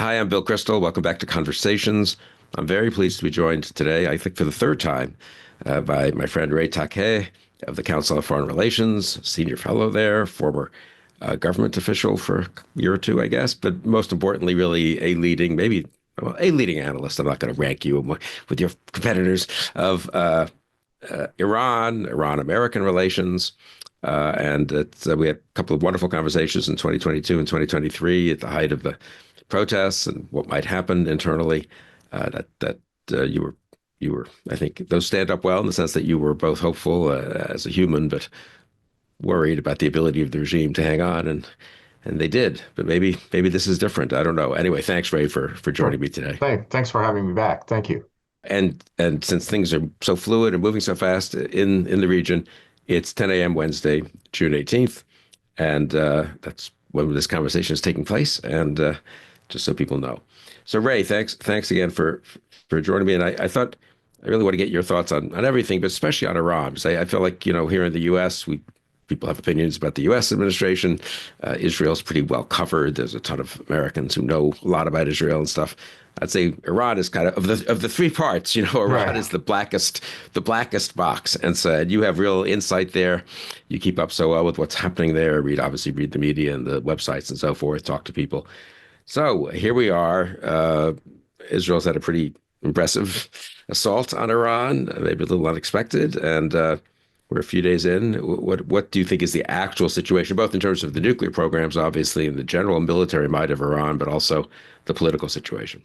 Hi, I'm Bill Crystal. Welcome back to Conversations. I'm very pleased to be joined today, I think for the third time, by my friend Ray Takeyh of the Council on Foreign Relations, senior fellow there, former government official for a year or two, I guess, but most importantly, really a leading analyst. I'm not going to rank you with your competitors of Iran-American relations. We had a couple of wonderful conversations in 2022 and 2023 at the height of the protests and what might happen internally. You were, I think, those stand up well in the sense that you were both hopeful as a human, but worried about the ability of the regime to hang on, and they did. But maybe this is different. I don't know. Anyway, thanks, Ray, for Sure. joining me today. Thanks for having me back. Thank you. And since things are so fluid and moving so fast in the region, it's 10 a.m. Wednesday, June 18th, and that's when this conversation is taking place. And just so people know. So Ray, thanks again for joining me. And I thought I really want to get your thoughts on everything, but especially on Iran, because I feel like here in the U.S. People have opinions about the U.S. administration. Israel's pretty well covered. There's a ton of Americans who know a lot about Israel and stuff. I'd say Iran is kind of the three parts. Iran Right. is the blackest box, and so you have real insight there. You keep up so well with what's happening there. Obviously read the media and the websites and so forth. Talk to people. So here we are. Israel's had a pretty impressive assault on Iran, maybe a little unexpected, and we're a few days in. What do you think is the actual situation, both in terms of the nuclear programs, obviously, and the general military might of Iran, but also the political situation?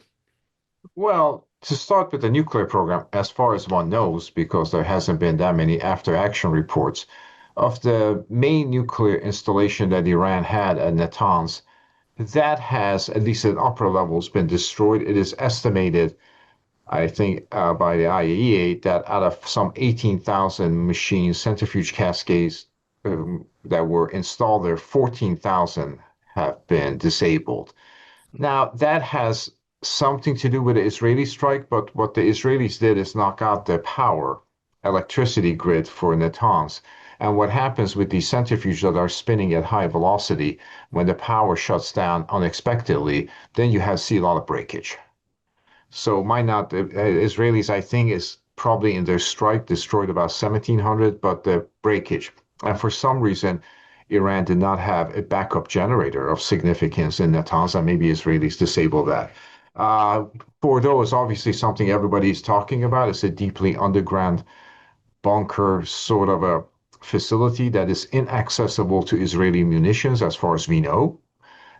Well, to start with the nuclear program, as far as one knows, because there hasn't been that many after action reports, of the main nuclear installation that Iran had at Natanz, that has, at least at upper levels, been destroyed. It is estimated, I think, by the IAEA that out of some 18,000 machines, centrifuge cascades that were installed there, 14,000 have been disabled. Now, that has something to do with the Israeli strike, but what the Israelis did is knock out the electricity grid for Natanz. And what happens with these centrifuges that are spinning at high velocity, when the power shuts down unexpectedly, then you see a lot of breakage. So might not, the Israelis, I think, is probably in their strike destroyed about 1,700, but the breakage. And for some reason, Iran did not have a backup generator of significance in Natanz, and maybe Israelis disabled that. Fordo is obviously something everybody's talking about. It's a deeply underground bunker sort of a facility that is inaccessible to Israeli munitions, as far as we know.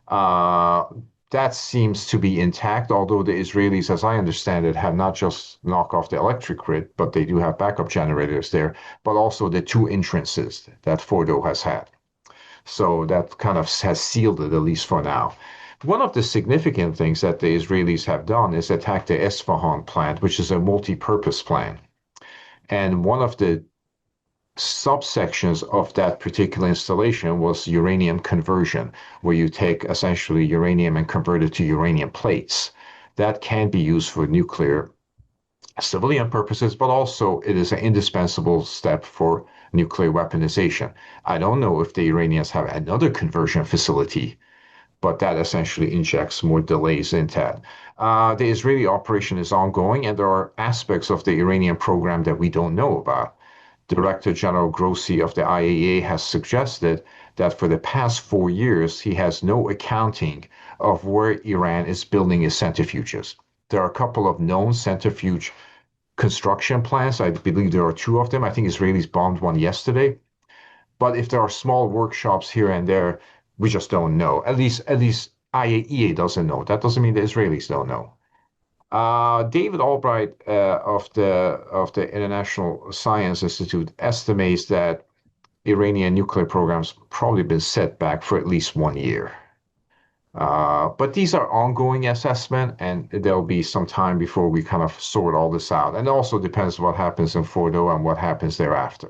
Uh, that seems to be intact, although the Israelis, as I understand it, have not just knocked off the electric grid, but they do have backup generators there, but also the two entrances that Fordo has had. So that kind of has sealed it, at least for now. One of the significant things that the Israelis have done is attack the Esfahan plant, which is a multi-purpose plant. And one of the subsections of that particular installation was uranium conversion, where you take essentially uranium and convert it to uranium plates. That can be used for nuclear civilian purposes, but also it is an indispensable step for nuclear weaponization. I don't know if the Iranians have another conversion facility, but that essentially injects more delays into that. The Israeli operation is ongoing, and there are aspects of the Iranian program that we don't know about. Director General Grossi of the IAEA has suggested that for the past 4 years, he has no accounting of where Iran is building its centrifuges. There are a couple of known centrifuge construction plants. I believe there are two of them. I think Israelis bombed one yesterday. But if there are small workshops here and there, we just don't know. At least IAEA doesn't know. That doesn't mean the Israelis don't know. David Albright of the International Science Institute estimates that Iranian nuclear programs probably been set back for at least 1 year. But these are ongoing assessment, and there'll be some time before we kind of sort all this out. And it also depends what happens in Fordo and what happens thereafter.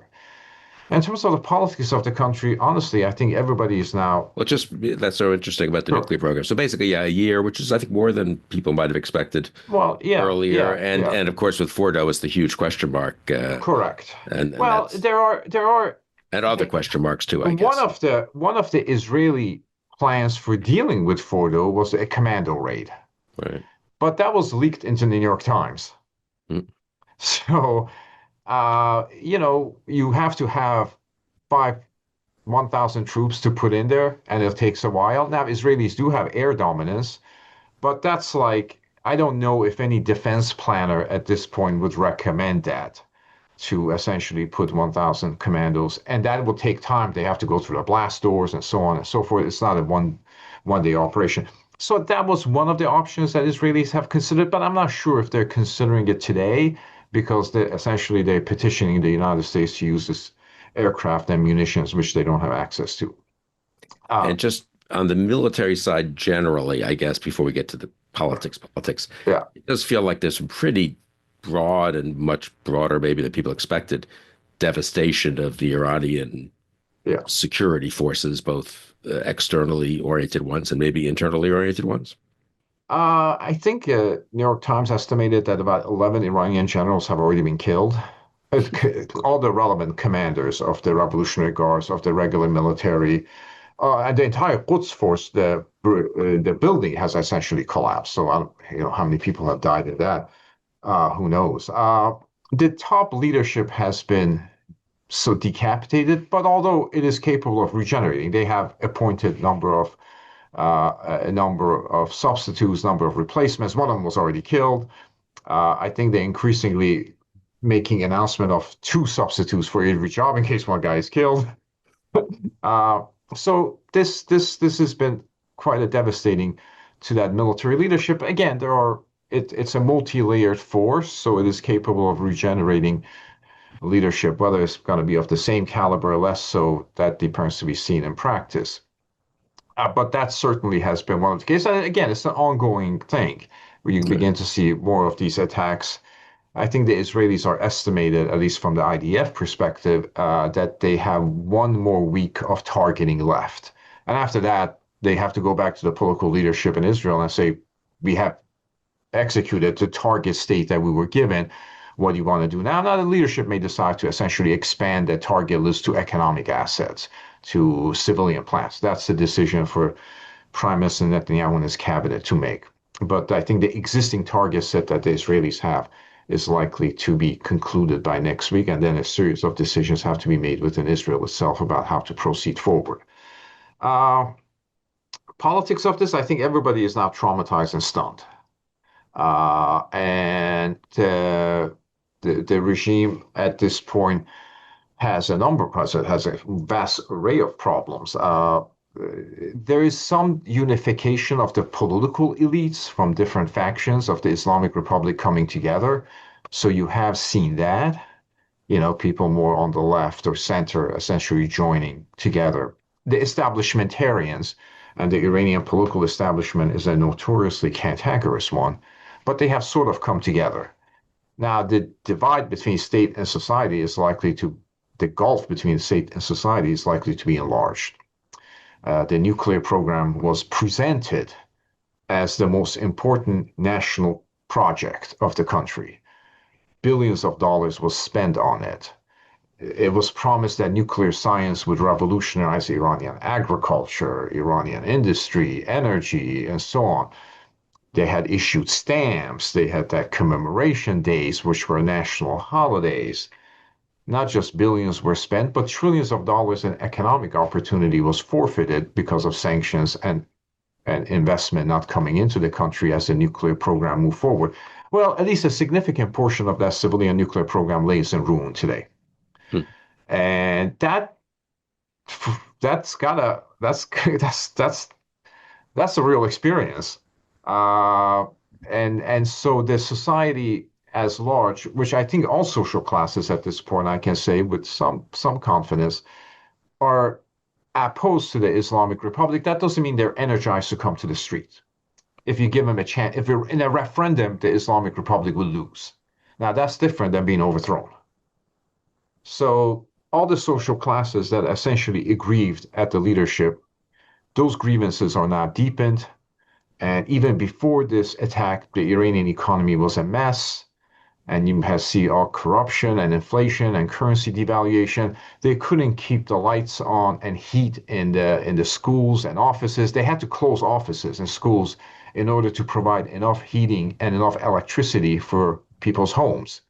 In terms of the politics of the country, honestly, I think everybody is now. Well, just that's so interesting about the Sure. nuclear program. So basically, yeah, a year, which is I think more than people might have expected Well, yeah, earlier, yeah, and yeah, and of course with Fordo, it's the huge question mark, correct. and Well, that's there are and other question marks too, I one guess. of the Israeli plans for dealing with Fordo was a commando raid. Right. But that was leaked into the New York Times. Mm. So, you have to have 1,000 troops to put in there, and it takes a while. Now, Israelis do have air dominance, but that's like, I don't know if any defense planner at this point would recommend that to essentially put 1,000 commandos, and that will take time. They have to go through the blast doors and so on and so forth. It's not a one day operation. So that was one of the options that Israelis have considered, but I'm not sure if they're considering it today because they're petitioning the United States to use this aircraft and munitions, which they don't have access to. Uh, And just on the military side, generally, I guess, before we get to the politics, yeah, it does feel like there's some pretty broad and much broader, maybe than people expected, devastation of the Iranian yeah. security forces, both externally oriented ones and maybe internally oriented ones. I think New York Times estimated that about 11 Iranian generals have already been killed. All the relevant commanders of the Revolutionary Guards, of the regular military, and the entire Quds force, the building has essentially collapsed. So, how many people have died in that? Who knows? The top leadership has been so decapitated, but although it is capable of regenerating, they have appointed a number of substitutes, number of replacements. One of them was already killed. I think they're increasingly making announcement of two substitutes for every job in case one guy is killed. Uh, so this has been quite a devastating to that military leadership. Again, it's a multi-layered force, so it is capable of regenerating leadership. Whether it's going to be of the same caliber or less, so that depends to be seen in practice. But that certainly has been one of the cases. And again, it's an ongoing thing where you Right. begin to see more of these attacks. I think the Israelis are estimated, at least from the IDF perspective, that they have one more week of targeting left. And after that, they have to go back to the political leadership in Israel and say, we have executed the target state that we were given. What do you want to do now? Now, the leadership may decide to essentially expand the target list to economic assets, to civilian plants. That's the decision for Prime Minister Netanyahu and his cabinet to make. But I think the existing target set that the Israelis have is likely to be concluded by next week, and then a series of decisions have to be made within Israel itself about how to proceed forward. Uh, Politics of this, I think everybody is now traumatized and stunned. And the regime at this point has a vast array of problems. There is some unification of the political elites from different factions of the Islamic Republic coming together. So you have seen that, people more on the left or center essentially joining together. The establishmentarians and the Iranian political establishment is a notoriously cantankerous one, but they have sort of come together. Now, the divide between state and society is likely to, the gulf between state and society is likely to be enlarged. The nuclear program was presented as the most important national project of the country. Billions of dollars was spent on it. It was promised that nuclear science would revolutionize Iranian agriculture, Iranian industry, energy, and so on. They had issued stamps. They had that commemoration days, which were national holidays. Not just billions were spent, but trillions of dollars in economic opportunity was forfeited because of sanctions and investment not coming into the country as the nuclear program moved forward. Well, at least a significant portion of that civilian nuclear program lays in ruin today. Hmm. And that's gotta that's a real experience. Uh, and so the society as large, which I think all social classes at this point, I can say with some confidence, are opposed to the Islamic Republic. That doesn't mean they're energized to come to the streets. If you give them a chance, if you're in a referendum, the Islamic Republic will lose. Now that's different than being overthrown. So all the social classes that essentially aggrieved at the leadership, those grievances are now deepened. And even before this attack, the Iranian economy was a mess. and you have see all corruption and inflation and currency devaluation. They couldn't keep the lights on and heat in the schools and offices. They had to close offices and schools in order to provide enough heating and enough electricity for people's homes.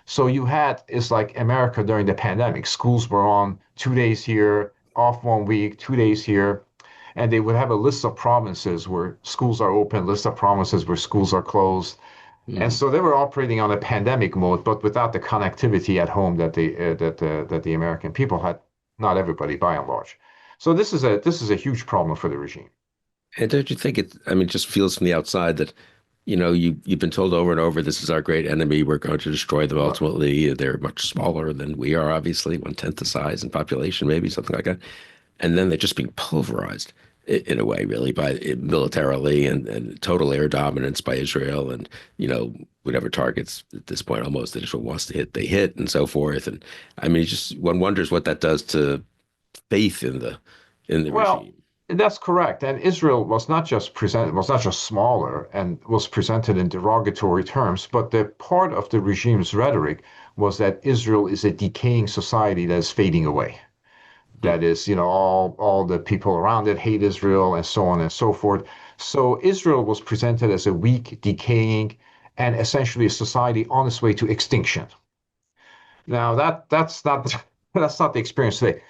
So you had, it's like America during the pandemic. Schools were on 2 days here, off 1 week, 2 days here. And they would have a list of provinces where schools are open, list of provinces where schools are closed. And Mhm. so they were operating on a pandemic mode, but without the connectivity at home that the American people had. Not everybody, by and large. So this is a huge problem for the regime. And don't you think it, I mean, it just feels from the outside that, you've been told over and over, this is our great enemy. We're going to destroy them Right. ultimately. They're much smaller than we are, obviously, one-tenth the size in population, maybe something like that. And then they're just being pulverized in a way, really, by militarily and total air dominance by Israel, and whatever targets at this point almost that Israel wants to hit, they hit, and so forth. And I mean, just one wonders what that does to faith in the Well, regime. that's correct. And Israel was not just smaller and was presented in derogatory terms, but the part of the regime's rhetoric was that Israel is a decaying society that is fading away. Hmm. That is, all the people around it hate Israel and so on and so forth. So Israel was presented as a weak, decaying, and essentially a society on its way to extinction. Now that's not that's not the experience today.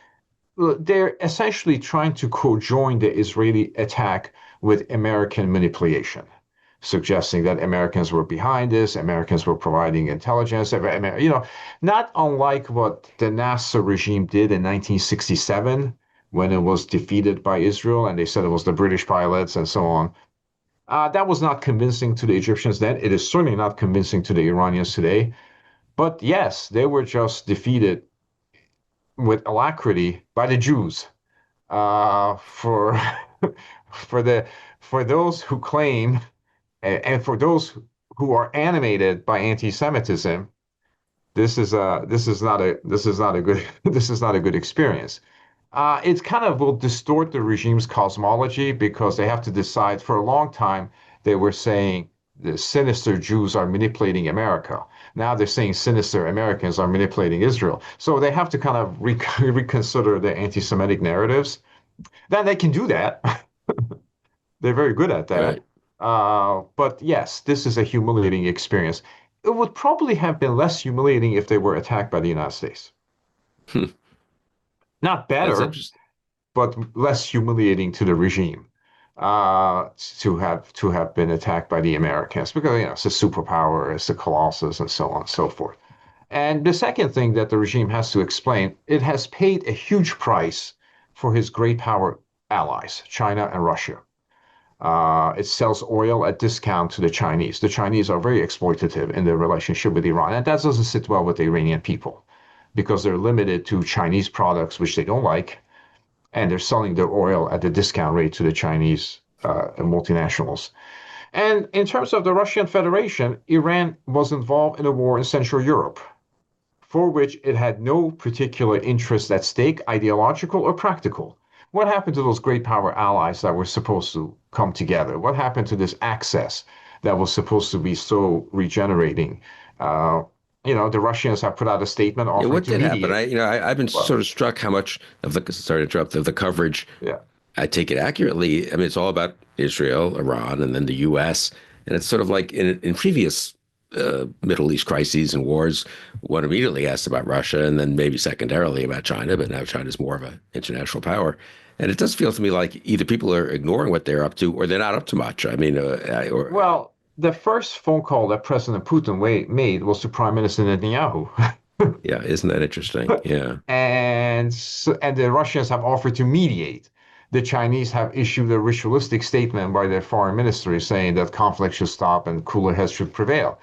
They're essentially trying to co-join the Israeli attack with American manipulation, suggesting that Americans were behind this, Americans were providing intelligence, not unlike what the Nasser regime did in 1967 when it was defeated by Israel and they said it was the British pilots and so on. That was not convincing to the Egyptians then. It is certainly not convincing to the Iranians today. But yes, they were just defeated with alacrity by the Jews for for the for those who claim and for those who are animated by anti-Semitism, this is not a good this is not a good experience. It kind of will distort the regime's cosmology because they have to decide. For a long time, they were saying the sinister Jews are manipulating America. Now they're saying sinister Americans are manipulating Israel. So they have to kind of reconsider the anti-Semitic narratives. Then they can do that. They're very good at that. Right. But yes, this is a humiliating experience. It would probably have been less humiliating if they were attacked by the United States. Hmm. Not That's better, interesting. but less humiliating to the regime to have been attacked by the Americans because it's a superpower, it's a colossus, and so on and so forth. And the second thing that the regime has to explain, it has paid a huge price for his great power allies, China and Russia. It sells oil at discount to the Chinese. The Chinese are very exploitative in their relationship with Iran, and that doesn't sit well with the Iranian people because they're limited to Chinese products, which they don't like, and they're selling their oil at a discount rate to the Chinese multinationals. And in terms of the Russian Federation, Iran was involved in a war in Central Europe for which it had no particular interest at stake, ideological or practical. What happened to those great power allies that were supposed to come together? What happened to this access that was supposed to be so regenerating? Uh, the Russians have put out a statement Yeah, offering what to did happen? mediate. I've been Well, sort of struck how much of the, sorry to interrupt, of the coverage, yeah. I take it accurately. I mean, it's all about Israel, Iran, and then the U.S. And it's sort of like in previous Middle East crises and wars, one immediately asked about Russia and then maybe secondarily about China, but now China's more of an international power. And it does feel to me like either people are ignoring what they're up to or they're not up to much. I mean, Well, the first phone call that President Putin made was to Prime Minister Netanyahu. yeah, isn't that interesting? Yeah. And the Russians have offered to mediate. The Chinese have issued a ritualistic statement by their foreign ministry saying that conflict should stop and cooler heads should prevail.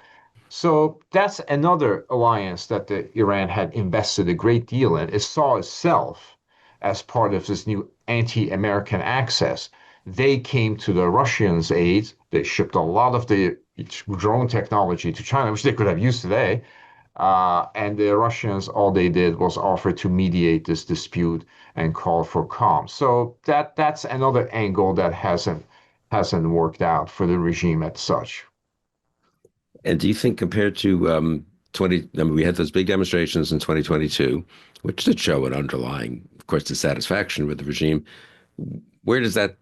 So that's another alliance that Iran had invested a great deal in. It saw itself as part of this new anti-American axis. They came to the Russians' aid. They shipped a lot of the drone technology to China, which they could have used today. And the Russians, all they did was offer to mediate this dispute and call for calm. So that's another angle that hasn't worked out for the regime as such. And do you think compared to I mean, we had those big demonstrations in 2022, which did show an underlying, of course, dissatisfaction with the regime. Where does that,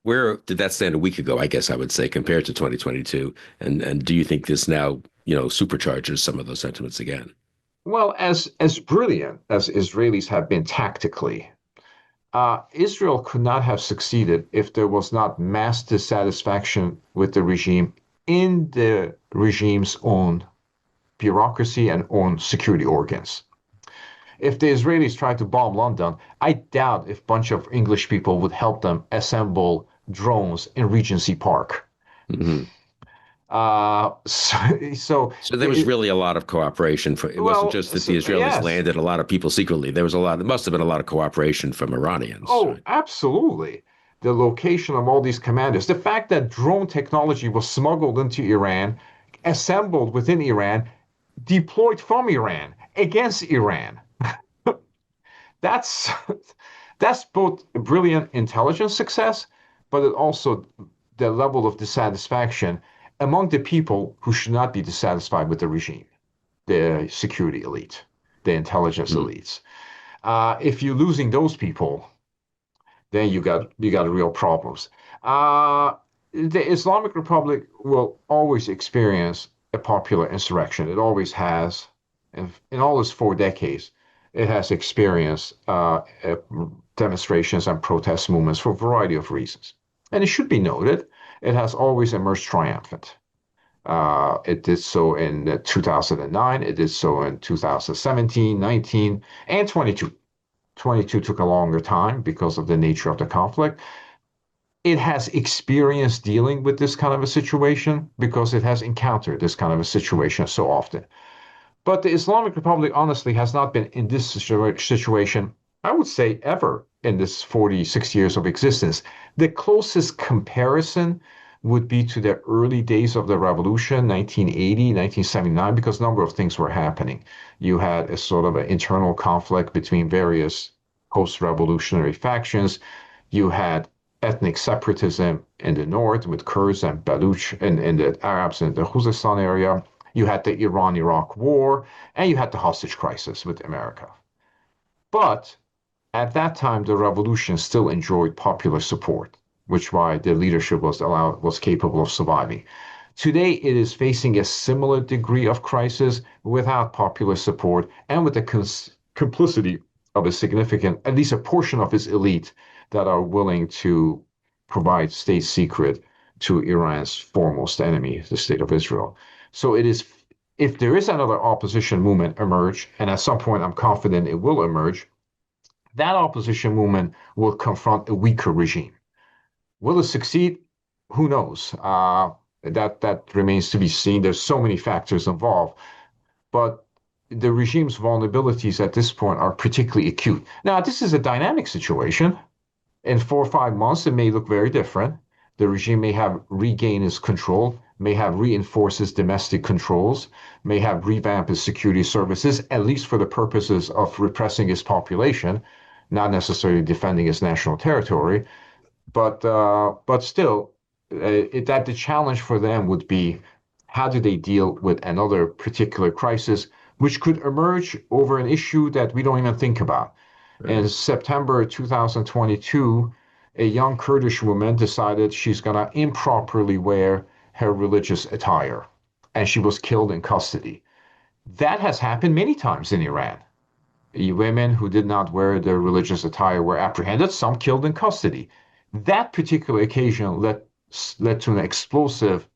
where did that stand a week ago, I guess I would say, compared to 2022? And do you think this now, supercharges some of those sentiments again? Well, as brilliant as Israelis have been tactically, Israel could not have succeeded if there was not mass dissatisfaction with the regime in the regime's own bureaucracy and own security organs. If the Israelis tried to bomb London, I doubt if a bunch of English people would help them assemble drones in Regency Park. Hmm. So So there was really a lot of cooperation for it wasn't well, just that so, the Israelis yes. landed a lot of people secretly. There was a lot, there must have been a lot of cooperation from Iranians, Oh, right? absolutely. The location of all these commanders, the fact that drone technology was smuggled into Iran, assembled within Iran, deployed from Iran against Iran. That's that's both brilliant intelligence success, but it also the level of dissatisfaction among the people who should not be dissatisfied with the regime, the security elite, the intelligence Mm. elites. If you're losing those people, then you got real problems. Uh, the Islamic Republic will always experience a popular insurrection. It always has. In all its 4 decades, it has experienced demonstrations and protest movements for a variety of reasons. And it should be noted, it has always emerged triumphant. It did so in 2009, it did so in 2017, 19, and 22. 22 took a longer time because of the nature of the conflict. It has experience dealing with this kind of a situation because it has encountered this kind of a situation so often. But the Islamic Republic honestly has not been in this situation, I would say, ever in this 46 years of existence. The closest comparison would be to the early days of the revolution, 1980, 1979, because a number of things were happening. You had a sort of an internal conflict between various post-revolutionary factions. You had ethnic separatism in the north with Kurds and Baluch and the Arabs in the Khuzestan area. You had the Iran-Iraq war, and you had the hostage crisis with America. But at that time, the revolution still enjoyed popular support, which why the leadership was capable of surviving. Today, it is facing a similar degree of crisis without popular support and with the complicity of a significant, at least a portion of its elite that are willing to provide state secret to Iran's foremost enemy, the state of Israel. So it is, if there is another opposition movement emerge, and at some point I'm confident it will emerge, that opposition movement will confront a weaker regime. Will it succeed? Who knows? That remains to be seen. There's so many factors involved, but the regime's vulnerabilities at this point are particularly acute. Now, this is a dynamic situation. In 4 or 5 months, it may look very different. The regime may have regained its control, may have reinforced its domestic controls, may have revamped its security services, at least for the purposes of repressing its population, not necessarily defending its national territory. But still, that the challenge for them would be how do they deal with another particular crisis, which could emerge over an issue that we don't even think about. In Right. September 2022, a young Kurdish woman decided she's going to improperly wear her religious attire, and she was killed in custody. That has happened many times in Iran. Women who did not wear their religious attire were apprehended, some killed in custody. That particular occasion led to an explosive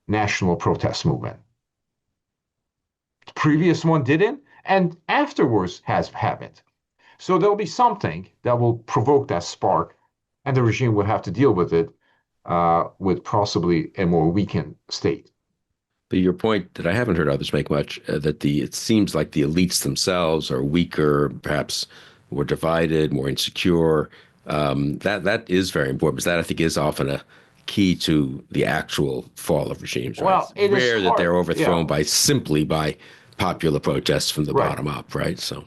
national protest movement. The previous one didn't, and afterwards haven't. So there'll be something that will provoke that spark, and the regime will have to deal with it with possibly a more weakened state. But your point that I haven't heard others make much, that it seems like the elites themselves are weaker, perhaps more divided, more insecure. That is very important because that I think is often a key to the actual fall of regimes, right? Well, It's it is rare that hard. they're Yeah, overthrown by simply by popular protests from the right. bottom up, right? So,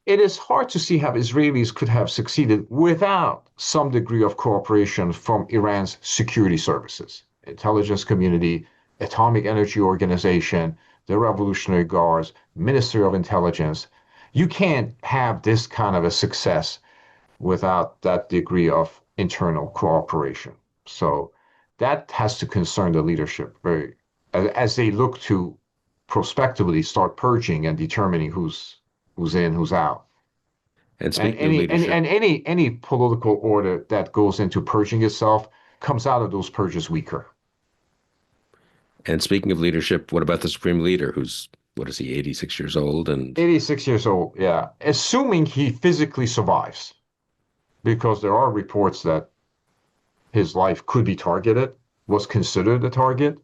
It is hard to see how Israelis could have succeeded without some degree of cooperation from Iran's security services, intelligence community, atomic energy organization, the Revolutionary Guards, Ministry of Intelligence. You can't have this kind of a success without that degree of internal cooperation. So that has to concern the leadership very as they look to prospectively start purging and determining who's in, who's out. And And speaking of leadership, any political order that goes into purging itself comes out of those purges weaker. what about the supreme leader, who's what is he, 86 years old, and 86 years old, yeah. Assuming he physically survives, because there are reports that his life could be targeted, was considered a target.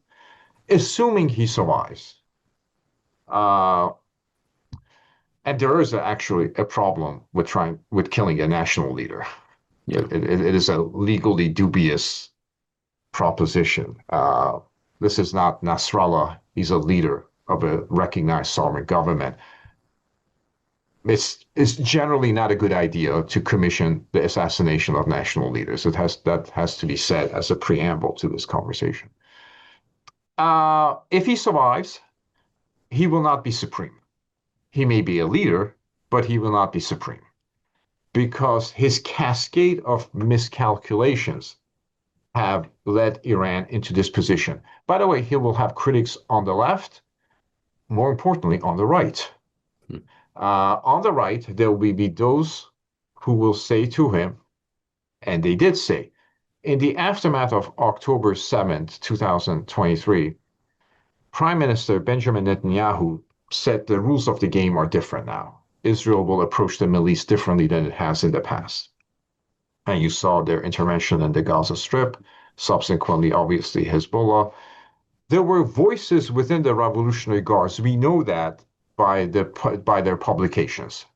Assuming he survives, uh, and there is actually a problem with killing a national leader. yeah, It is a legally dubious proposition. This is not Nasrallah. He's a leader of a recognized sovereign government. It's generally not a good idea to commission the assassination of national leaders. That has to be said as a preamble to this conversation. If he survives, he will not be supreme. He may be a leader, but he will not be supreme because his cascade of miscalculations have led Iran into this position. By the way, he will have critics on the left, more importantly, on the right. On the right, there will be those who will say to him, and they did say, in the aftermath of October 7th, 2023, Prime Minister Benjamin Netanyahu said the rules of the game are different now. Israel will approach the Middle East differently than it has in the past. And you saw their intervention in the Gaza Strip, subsequently, obviously, Hezbollah. There were voices within the Revolutionary Guards, we know that by their publications,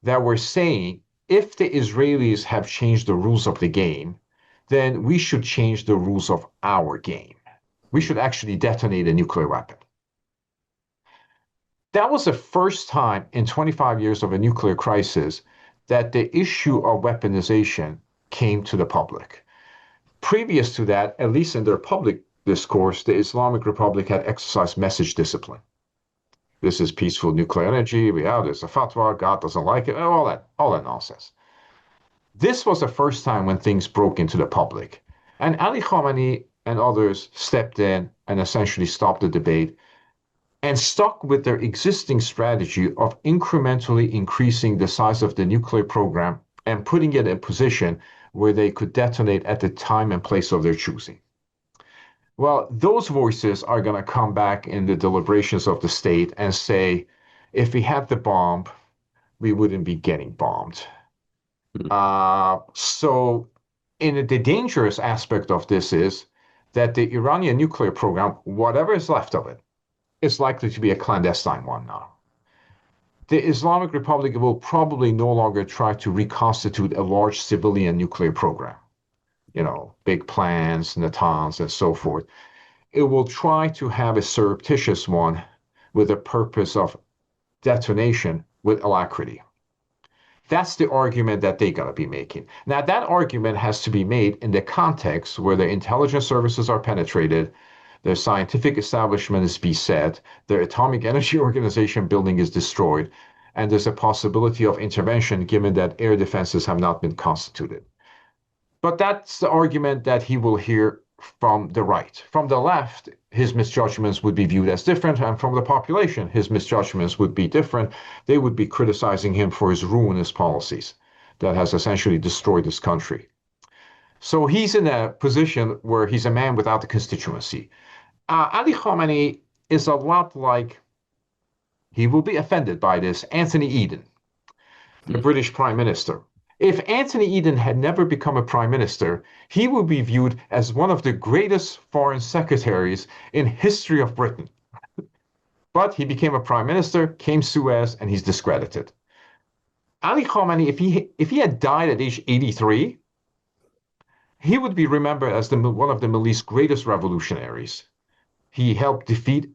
that were saying, if the Israelis have changed the rules of the game, then we should change the rules of our game. We should actually detonate a nuclear weapon. That was the first time in 25 years of a nuclear crisis that the issue of weaponization came to the public. Previous to that, at least in their public discourse, the Islamic Republic had exercised message discipline. This is peaceful nuclear energy. There's a fatwa. God doesn't like it. All that nonsense. This was the first time when things broke into the public. And Ali Khamenei and others stepped in and essentially stopped the debate and stuck with their existing strategy of incrementally increasing the size of the nuclear program and putting it in a position where they could detonate at the time and place of their choosing. Well, those voices are going to come back in the deliberations of the state and say, if we had the bomb, we wouldn't be getting bombed. So the dangerous aspect of this is that the Iranian nuclear program, whatever is left of it, is likely to be a clandestine one now. The Islamic Republic will probably no longer try to reconstitute a large civilian nuclear program. Big plans, Natanz, and so forth. It will try to have a surreptitious one with the purpose of detonation with alacrity. That's the argument that they're going to be making. Now, that argument has to be made in the context where the intelligence services are penetrated, their scientific establishment is beset, their atomic energy organization building is destroyed, and there's a possibility of intervention given that air defenses have not been constituted. But that's the argument that he will hear from the right. From the left, his misjudgments would be viewed as different, and from the population, his misjudgments would be different. They would be criticizing him for his ruinous policies that has essentially destroyed this country. So he's in a position where he's a man without a constituency. Ali Khamenei is a lot like, he will be offended by this, Anthony Eden, the British Prime Minister. If Anthony Eden had never become a prime minister, he would be viewed as one of the greatest foreign secretaries in history of Britain. But he became a prime minister, came Suez, and he's discredited. Ali Khamenei, if he had died at age 83, he would be remembered as one of the Middle East's greatest revolutionaries. He helped defeat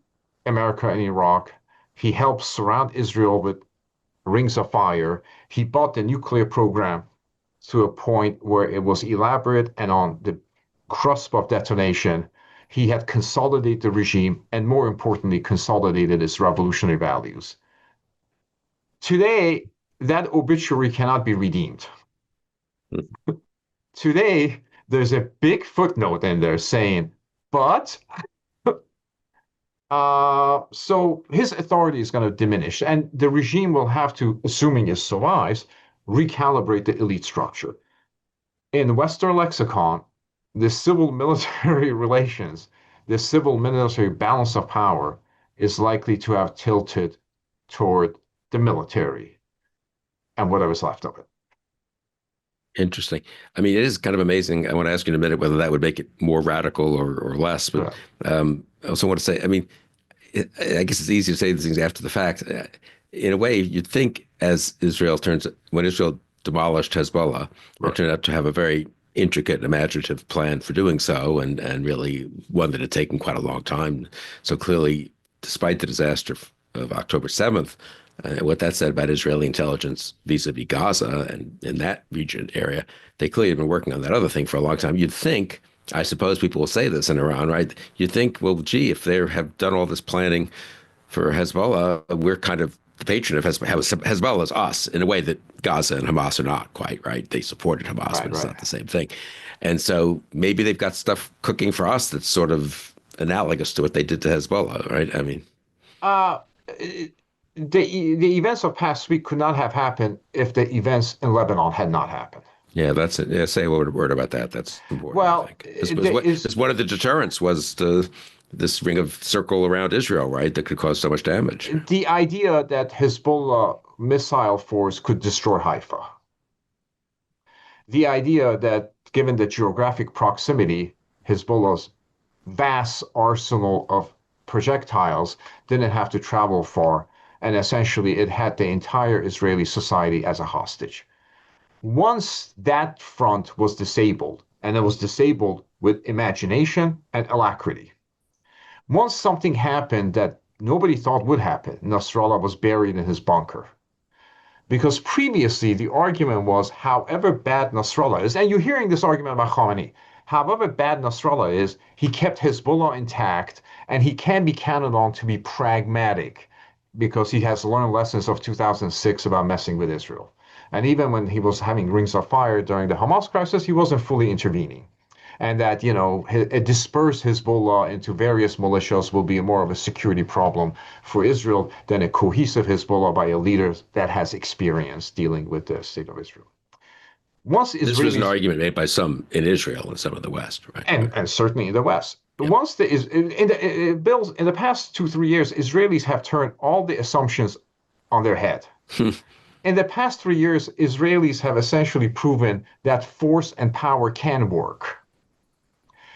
America in Iraq. He helped surround Israel with rings of fire. He brought the nuclear program to a point where it was elaborate and on the cusp of detonation. he had consolidated the regime and, more importantly, consolidated its revolutionary values. Today, that obituary cannot be redeemed. Today, there's a big footnote in there saying, but so his authority is going to diminish, and the regime will have to, assuming it survives, recalibrate the elite structure. In Western lexicon, the civil-military relations, the civil-military balance of power is likely to have tilted toward the military and whatever's left of it. Interesting. I mean, it is kind of amazing. I want to ask you in a minute whether that would make it more radical or less. But I also want to say, I mean, I guess it's easy to say these things after the fact. In a way, you'd think as when Israel demolished Hezbollah, it turned out to have a very intricate and imaginative plan for doing so, and really one that had taken quite a long time. So clearly, despite the disaster of October 7th, what that said about Israeli intelligence vis-a-vis Gaza and in that region area, they clearly have been working on that other thing for a long time. You'd think, I suppose people will say this in Iran, right? You'd think, well, gee, if they have done all this planning for Hezbollah, we're kind of the patron of Hezbollah. Hezbollah is us in a way that Gaza and Hamas are not quite, right? They supported Hamas, but it's not the same thing. And so maybe they've got stuff cooking for us that's sort of analogous to what they did to Hezbollah, right? I mean, the events of past week could not have happened if the events in Lebanon had not happened. Yeah, that's it. Yeah, say a word about that. That's important. Well, I think. One of the deterrents was this ring of circle around Israel, right? That could cause so much damage. The idea that Hezbollah missile force could destroy Haifa. The idea that, given the geographic proximity, Hezbollah's vast arsenal of projectiles didn't have to travel far, and essentially it had the entire Israeli society as a hostage. Once that front was disabled, and it was disabled with imagination and alacrity, once something happened that nobody thought would happen, Nasrallah was buried in his bunker. Because previously the argument was, however bad Nasrallah is, and you're hearing this argument about Khamenei, however bad Nasrallah is, he kept Hezbollah intact, and he can be counted on to be pragmatic because he has learned lessons of 2006 about messing with Israel. And even when he was having rings of fire during the Hamas crisis, he wasn't fully intervening. And that, a dispersed Hezbollah into various militias will be more of a security problem for Israel than a cohesive Hezbollah by a leader that has experience dealing with the state of Israel. This was an argument made by some in Israel and some in the West, right? And certainly in the West. Yeah. Once in the past 2-3 years, Israelis have turned all the assumptions on their head. In the past 3 years, Israelis have essentially proven that force and power can work.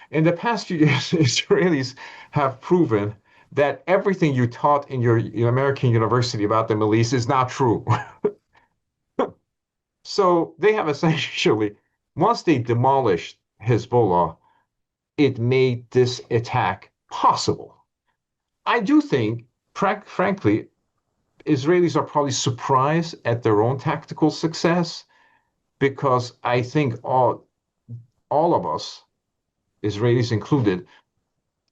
In the past few years, Israelis have proven that everything you taught in your American university about the Middle East is not true. So they have essentially, once they demolished Hezbollah, it made this attack possible. I do think, frankly, Israelis are probably surprised at their own tactical success, because I think all of us, Israelis included,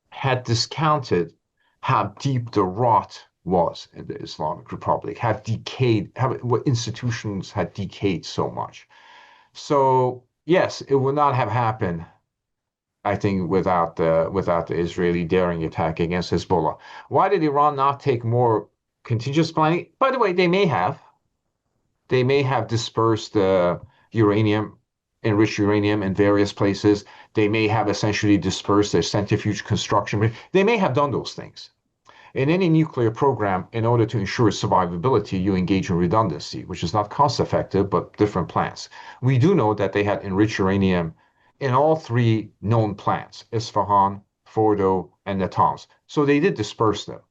had discounted how deep the rot was in the Islamic Republic, what institutions had decayed so much. So yes, it would not have happened, I think, without the Israeli daring attack against Hezbollah. Why did Iran not take more contingency planning? By the way, they may have dispersed enriched uranium in various places. They may have essentially dispersed their centrifuge construction. They may have done those things. In any nuclear program, in order to ensure survivability, you engage in redundancy, which is not cost-effective, but different plants. We do know that they had enriched uranium in all 3 known plants, Isfahan, Fordo, and Natanz. So they did disperse them.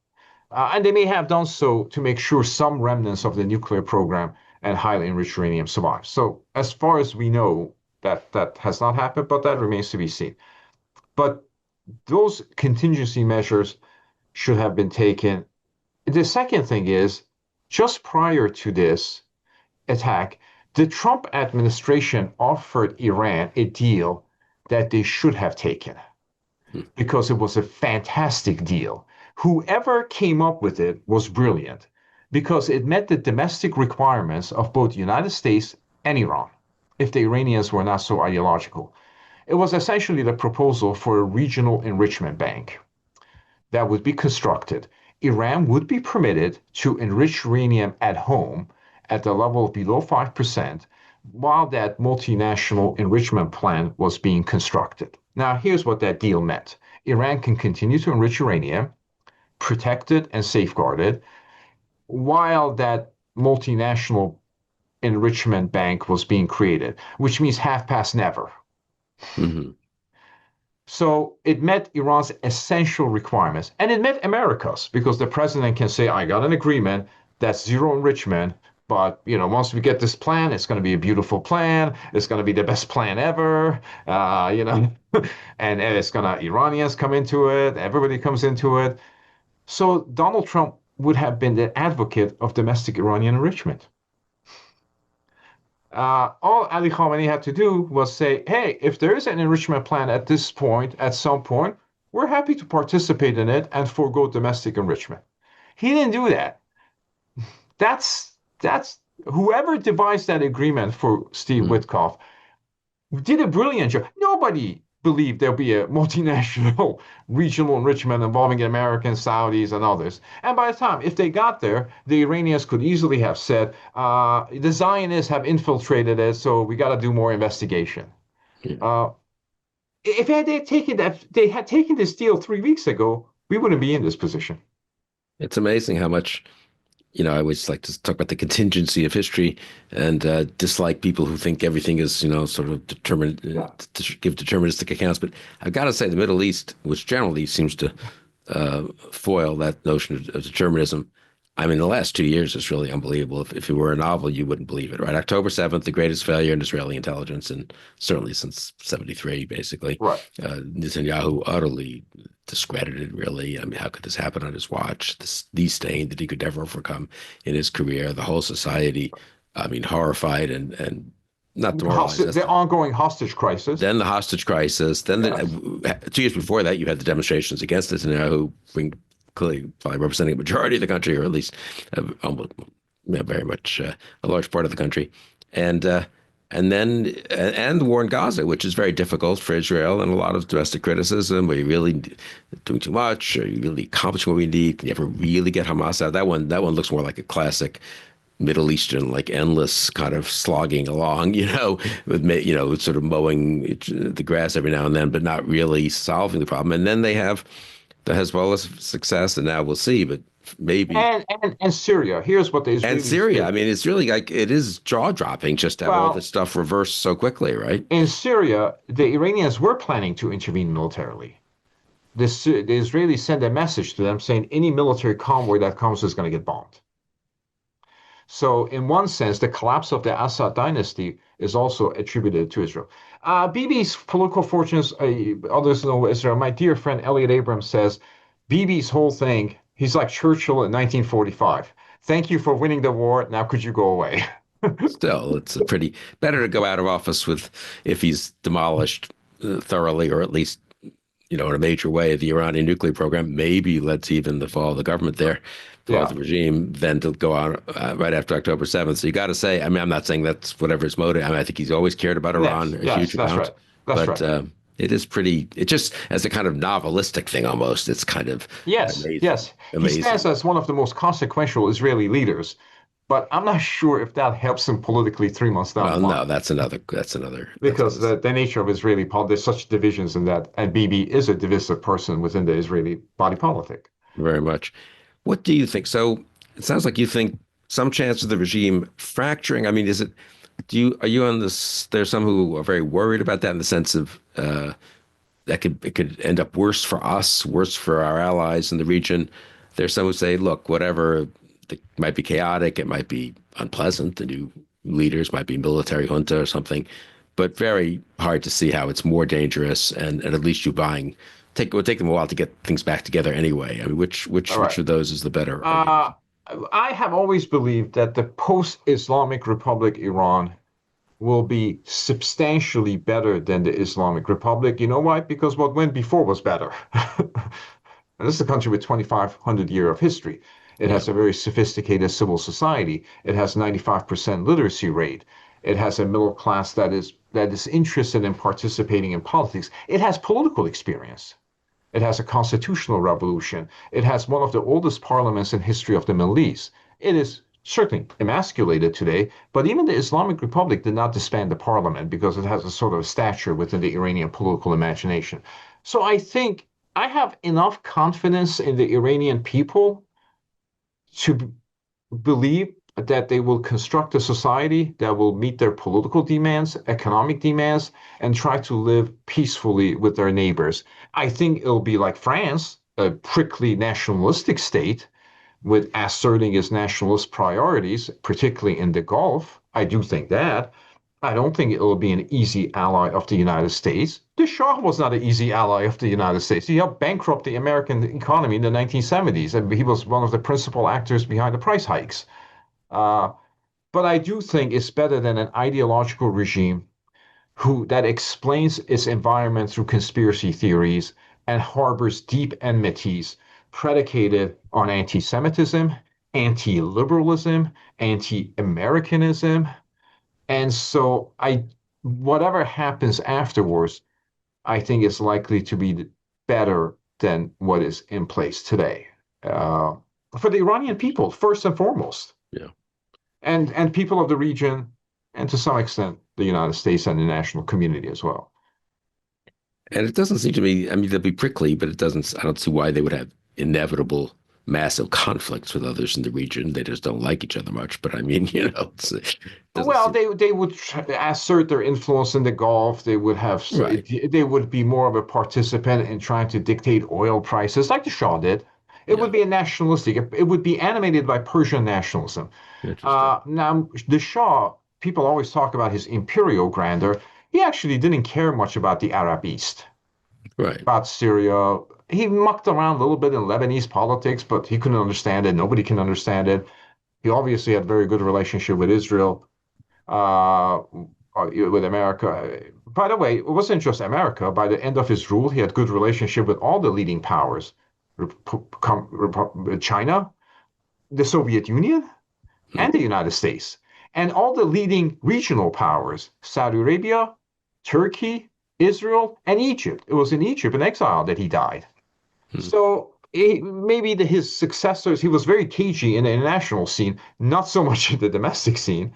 And they may have done so to make sure some remnants of the nuclear program and highly enriched uranium survive. So as far as we know, that has not happened, but that remains to be seen. But those contingency measures should have been taken. The second thing is, just prior to this attack, the Trump administration offered Iran a deal that they should have taken. Hmm. because it was a fantastic deal. Whoever came up with it was brilliant because it met the domestic requirements of both the United States and Iran, if the Iranians were not so ideological. It was essentially the proposal for a regional enrichment bank that would be constructed. Iran would be permitted to enrich uranium at home at the level of below 5%, while that multinational enrichment plant was being constructed. Now, here's what that deal meant. Iran can continue to enrich uranium, protect it and safeguard it, while that multinational enrichment bank was being created, which means half past never. Hmm. So it met Iran's essential requirements, and it met America's because the president can say, "I got an agreement that's zero enrichment, but once we get this plan, it's going to be a beautiful plan. It's going to be the best plan ever, and it's gonna Iranians come into it, everybody comes into it." So Donald Trump would have been the advocate of domestic Iranian enrichment. All Ali Khamenei had to do was say, hey, if there is an enrichment plan at this point, at some point, we're happy to participate in it and forego domestic enrichment. He didn't do that. That's whoever devised that agreement for Steve Hmm. Witkoff did a brilliant job. Nobody believed there'll be a multinational regional enrichment involving Americans, Saudis, and others. And by the time, if they got there, the Iranians could easily have said, the Zionists have infiltrated it, so we got to do more investigation. Yeah. Uh, if they had taken this deal 3 weeks ago, we wouldn't be in this position. It's amazing how much, I always like to talk about the contingency of history and dislike people who think everything is, sort of determined, Yeah. to give deterministic accounts. But I've got to say, the Middle East, which generally seems to foil that notion of determinism. I mean, the last 2 years is really unbelievable. If it were a novel, you wouldn't believe it, right? October 7th, the greatest failure in Israeli intelligence, and certainly since 73, basically. Right. Netanyahu utterly discredited, really. I mean, how could this happen on his watch? This disdain that he could never overcome in his career. The whole society, I mean, horrified and not demoralized. The ongoing hostage crisis. Then the hostage crisis. Then Yes. 2 years before that, you had the demonstrations against Netanyahu, clearly probably representing a majority of the country, or at least almost very much a large part of the country, and the war in Gaza, which is very difficult for Israel, and a lot of domestic criticism. Are you really doing too much? Are you really accomplishing what we need? Can you ever really get Hamas out? That one looks more like a classic Middle Eastern, like endless kind of slogging along, with sort of mowing the grass every now and then, but not really solving the problem. And then they have the Hezbollah's success, and now we'll see, but maybe. And Syria. Here's what the Israelis And Syria. did. I mean, it's really like, it is jaw-dropping just to have all Well, this stuff reversed so quickly, right? in Syria, the Iranians were planning to intervene militarily. The Israelis sent a message to them saying any military convoy that comes is going to get bombed. So, in one sense, the collapse of the Assad dynasty is also attributed to Israel. Bibi's political fortunes, others know Israel. My dear friend Elliot Abrams says Bibi's whole thing, he's like Churchill in 1945. Thank you for winning the war. Now could you go away? Still, it's a pretty better to go out of office if he's demolished thoroughly, or at least in a major way, the Iranian nuclear program, maybe led to even the fall of the government there, fall of the regime, than to go on right after October 7th. So you got to say, I mean, I'm not saying that's whatever his motive. I mean, I think he's always cared about Iran, Yes, huge that's amount. right. That's But right. it is pretty, it just, as a kind of novelistic thing almost, it's kind of Yes, amazing. yes. He stands Amazing. as one of the most consequential Israeli leaders, but I'm not sure if that helps him politically 3 months down Well, the line. no, that's another, Because the nature of Israeli politics, there's such divisions in that, and Bibi is a divisive person within the Israeli body politic. very much. What do you think? So it sounds like you think some chance of the regime fracturing. I mean, are you on this? There's some who are very worried about that in the sense of it could end up worse for us, worse for our allies in the region. There's some who say, look, whatever, it might be chaotic, it might be unpleasant. The new leaders might be military junta or something, but very hard to see how it's more dangerous. And at least it would take them a while to get things back together anyway. I mean, All which right. of those is the better argument? Uh, I have always believed that the post-Islamic Republic Iran will be substantially better than the Islamic Republic. You know why? Because what went before was better. And this is a country with 2,500 years of history. It Yeah. has a very sophisticated civil society. It has 95% literacy rate. It has a middle class that is interested in participating in politics. It has political experience. It has a constitutional revolution. It has one of the oldest parliaments in history of the Middle East. It is certainly emasculated today, but even the Islamic Republic did not disband the parliament because it has a sort of stature within the Iranian political imagination. So I think I have enough confidence in the Iranian people to believe that they will construct a society that will meet their political demands, economic demands, and try to live peacefully with their neighbors. I think it'll be like France, a prickly nationalistic state with asserting its nationalist priorities, particularly in the Gulf. I do think that. I don't think it will be an easy ally of the United States. The Shah was not an easy ally of the United States. He helped bankrupt the American economy in the 1970s, and he was one of the principal actors behind the price hikes. Uh, but I do think it's better than an ideological regime who that explains its environment through conspiracy theories and harbors deep enmities predicated on anti-Semitism, anti-liberalism, anti-Americanism. And so whatever happens afterwards, I think is likely to be better than what is in place today. Uh, for the Iranian people, first and foremost, Yeah. and people of the region, and to some extent, the United States and the national community as well. And it doesn't seem to me, I mean, they'll be prickly, but I don't see why they would have inevitable massive conflicts with others in the region. They just don't like each other much. But I mean, it doesn't Well, seem, they would assert their influence in the Gulf. right. They would be more of a participant in trying to dictate oil prices, like the Shah did. It Yeah. would be a nationalistic. It would be animated by Persian nationalism. Interesting. Now, the Shah, people always talk about his imperial grandeur. He actually didn't care much about the Arab East, Right. about Syria. He mucked around a little bit in Lebanese politics, but he couldn't understand it. Nobody can understand it. He obviously had a very good relationship with Israel, with America. By the way, it wasn't just America. By the end of his rule, he had good relationship with all the leading powers, China, the Soviet Union, Mm. and the United States, and all the leading regional powers, Saudi Arabia, Turkey, Israel, and Egypt. It was in Egypt in exile that he died. Mm. So maybe his successors, he was very cagey in the international scene, not so much in the domestic scene.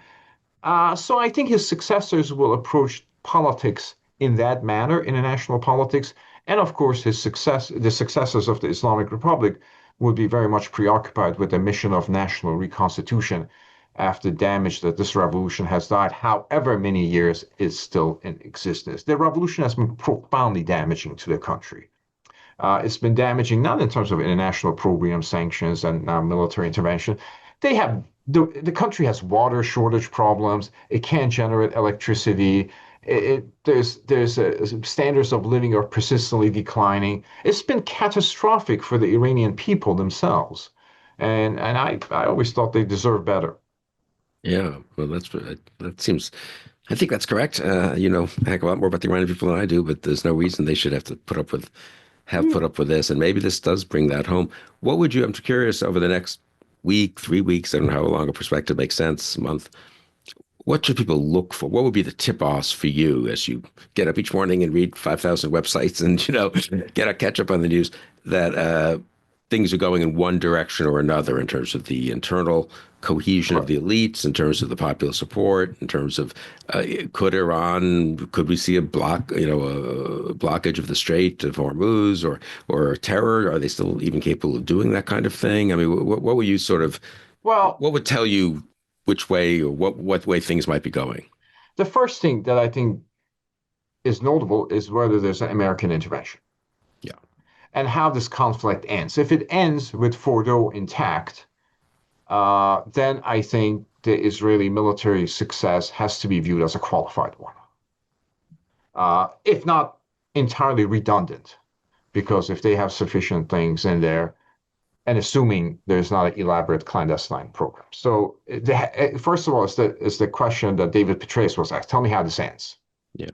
So I think his successors will approach politics in that manner, international politics. And of course, the successors of the Islamic Republic would be very much preoccupied with the mission of national reconstitution after damage that this revolution has done, however many years it's still in existence. The revolution has been profoundly damaging to the country. It's been damaging not in terms of international program sanctions and military intervention. The country has water shortage problems. It can't generate electricity. There's standards of living are persistently declining. It's been catastrophic for the Iranian people themselves, and I always thought they deserved better. Yeah. Well, that seems, I think that's correct. A heck of a lot more about the Iranian people than I do, but there's no reason they should have to put up with this. And maybe this does bring that home. I'm curious over the next week, 3 weeks, I don't know how long a perspective makes sense, month. What should people look for? What would be the tip-offs for you as you get up each morning and read 5,000 websites and, get a catch up on the news that things are going in one direction or another in terms of the internal cohesion of Right. the elites, in terms of the popular support, in terms of could we see a blockage of the Strait of Hormuz or terror? Are they still even capable of doing that kind of thing? I mean, what would you Well, what would tell you which way or what way things might be going? the first thing that I think is notable is whether there's an American intervention Yeah. and how this conflict ends. If it ends with Fordo intact, then I think the Israeli military success has to be viewed as a qualified one, if not entirely redundant, because if they have sufficient things in there, and assuming there's not an elaborate clandestine program. So, first of all, it's the question that David Petraeus was asked. Tell me how this ends. Yeah.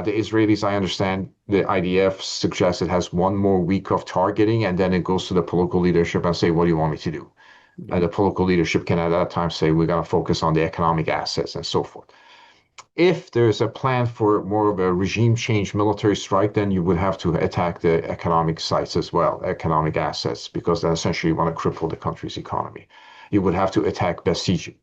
The Israelis, I understand, the IDF suggests it has one more week of targeting, and then it goes to the political leadership and say, "What do you want me to do?" And the political leadership can at that time say, "We're going to focus on the economic assets and so forth." If there's a plan for more of a regime change military strike, then you would have to attack the economic sites as well, economic assets, because then essentially you want to cripple the country's economy. You would have to attack besieged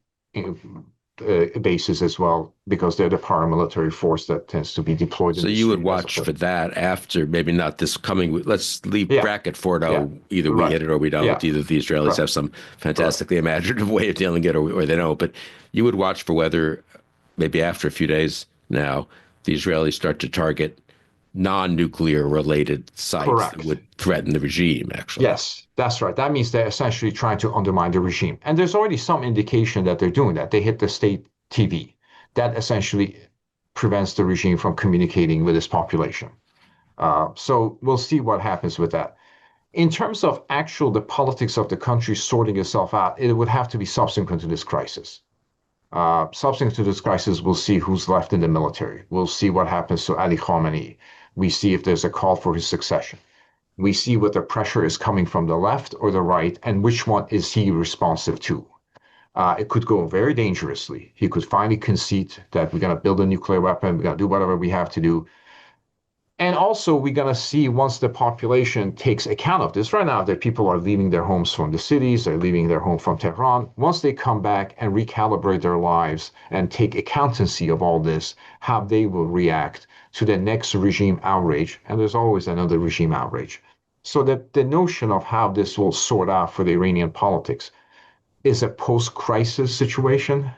bases as well, because they're the paramilitary force that tends to be deployed in So the you would street as watch for that after, maybe not this coming week. Let's leave Yeah, bracket 4-0. yeah, Either we right. hit it or we don't. Yeah, Either the Israelis correct, have some correct. fantastically imaginative way of dealing it, or they don't. But you would watch for whether, maybe after a few days now, the Israelis start to target non-nuclear related sites that Correct. would threaten the regime, actually. Yes, that's right. That means they're essentially trying to undermine the regime. And there's already some indication that they're doing that. They hit the state TV. That essentially prevents the regime from communicating with its population. So we'll see what happens with that. In terms of the politics of the country sorting itself out, it would have to be subsequent to this crisis. Subsequent to this crisis, we'll see who's left in the military. We'll see what happens to Ali Khamenei. We see if there's a call for his succession. We see whether pressure is coming from the left or the right, and which one is he responsive to. It could go very dangerously. He could finally concede that we're going to build a nuclear weapon, we're going to do whatever we have to do. And also, we're going to see once the population takes account of this. Right now, the people are leaving their homes from the cities, they're leaving their home from Tehran. Once they come back and recalibrate their lives and take accountancy of all this, how they will react to the next regime outrage. And there's always another regime outrage. So that the notion of how this will sort out for the Iranian politics is a post-crisis situation,